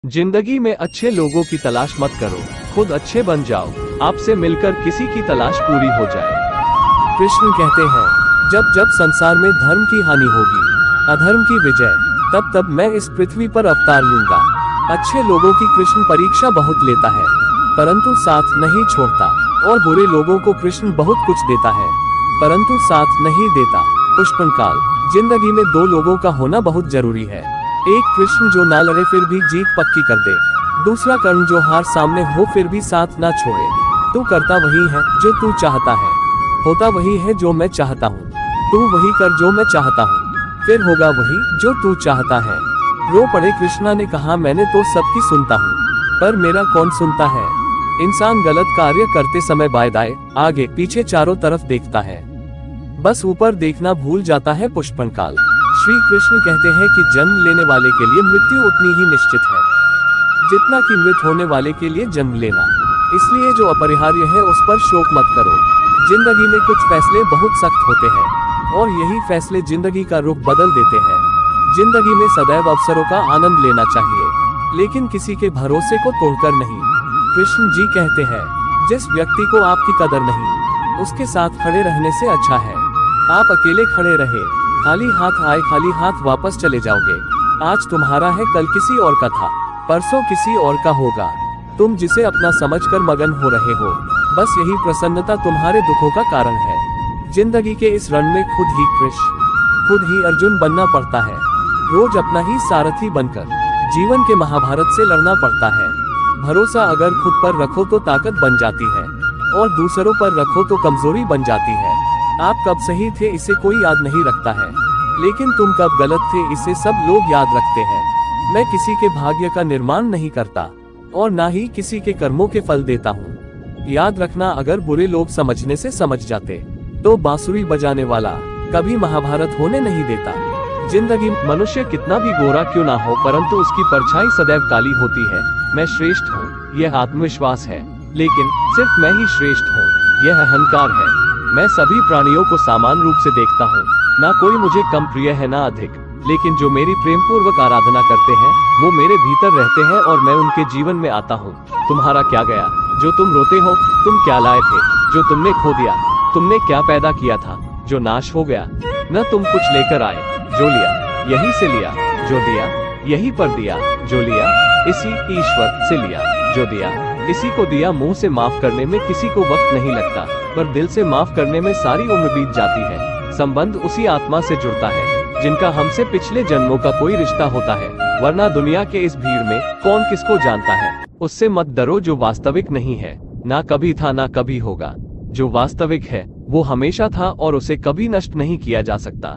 जिंदगी में अच्छे लोगों की तलाश मत करो, खुद अच्छे बन जाओ, आपसे मिलकर किसी की तलाश पूरी हो जाए। कृष्ण कहते हैं, जब जब संसार में धर्म की हानि होगी, अधर्म की विजय, तब तब मैं इस पृथ्वी पर अवतार लूंगा। अच्छे लोगों की कृष्ण परीक्षा बहुत लेता है, परंतु साथ नहीं छोड़ता, और बुरे लोगों को कृष्ण बहुत कुछ देता है, परंतु साथ नहीं देता। पुष्पनकाल। जिंदगी में दो लोगों का होना बहुत जरूरी है। एक कृष्ण जो ना लड़े फिर भी जीत पक्की कर दे, दूसरा कर्ण जो हार सामने हो फिर भी साथ ना छोड़े। तू करता वही है जो तू चाहता है, होता वही है जो मैं चाहता हूँ। तू वही कर जो मैं चाहता हूँ, फिर होगा वही जो तू चाहता है। रो पड़े कृष्णा ने कहा, मैंने तो सबकी सुनता हूँ, पर मेरा कौन सुनता है। इंसान गलत कार्य करते समय बाएं दाएं आगे पीछे चारों तरफ देखता है, बस ऊपर देखना भूल जाता है। पुष्पनकाल। श्री कृष्ण कहते हैं कि जन्म लेने वाले के लिए मृत्यु उतनी ही निश्चित है जितना कि मृत होने वाले के लिए जन्म लेना। इसलिए जो अपरिहार्य है उस पर शोक मत करो। जिंदगी में कुछ फैसले बहुत सख्त होते हैं, और यही फैसले जिंदगी का रुख बदल देते हैं। जिंदगी में सदैव अवसरों का आनंद लेना चाहिए, लेकिन किसी के भरोसे को तोड़कर नहीं। कृष्ण जी कहते हैं, जिस व्यक्ति को आपकी कदर नहीं, उसके साथ खड़े रहने से अच्छा है आप अकेले खड़े रहे, खाली हाथ आए खाली हाथ वापस चले जाओगे। आज तुम्हारा है, कल किसी और का था, परसों किसी और का होगा। तुम जिसे अपना समझकर मगन हो रहे हो, बस यही प्रसन्नता तुम्हारे दुखों का कारण है। जिंदगी के इस रण में खुद ही कृष्ण, खुद ही अर्जुन बनना पड़ता है। रोज अपना ही सारथी बनकर जीवन के महाभारत से लड़ना पड़ता है। भरोसा अगर खुद पर रखो तो ताकत बन जाती है, और दूसरों पर रखो तो कमजोरी बन जाती है। आप कब सही थे इसे कोई याद नहीं रखता है, लेकिन तुम कब गलत थे इसे सब लोग याद रखते हैं। मैं किसी के भाग्य का निर्माण नहीं करता, और ना ही किसी के कर्मों के फल देता हूँ। याद रखना, अगर बुरे लोग समझने से समझ जाते तो बांसुरी बजाने वाला कभी महाभारत होने नहीं देता। जिंदगी मनुष्य कितना भी गोरा क्यों ना हो, परंतु उसकी परछाई सदैव काली होती है। मैं श्रेष्ठ हूँ, यह आत्मविश्वास है, लेकिन सिर्फ मैं ही श्रेष्ठ हूँ, यह अहंकार है। मैं सभी प्राणियों को समान रूप से देखता हूँ, ना कोई मुझे कम प्रिय है ना अधिक, लेकिन जो मेरी प्रेम पूर्वक आराधना करते हैं वो मेरे भीतर रहते हैं और मैं उनके जीवन में आता हूँ। तुम्हारा क्या गया जो तुम रोते हो, तुम क्या लाए थे जो तुमने खो दिया, तुमने क्या पैदा किया था जो नाश हो गया। न तुम कुछ लेकर आए, जो लिया यही से लिया, जो दिया यही पर दिया, जो लिया इसी ईश्वर से लिया, जो दिया इसी को दिया। मुंह से माफ करने में किसी को वक्त नहीं लगता, पर दिल से माफ करने में सारी उम्र बीत जाती है। संबंध उसी आत्मा से जुड़ता है जिनका हमसे पिछले जन्मों का कोई रिश्ता होता है, वरना दुनिया के इस भीड़ में कौन किसको जानता है। उससे मत डरो जो वास्तविक नहीं है, ना कभी था ना कभी होगा। जो वास्तविक है वो हमेशा था और उसे कभी नष्ट नहीं किया जा सकता।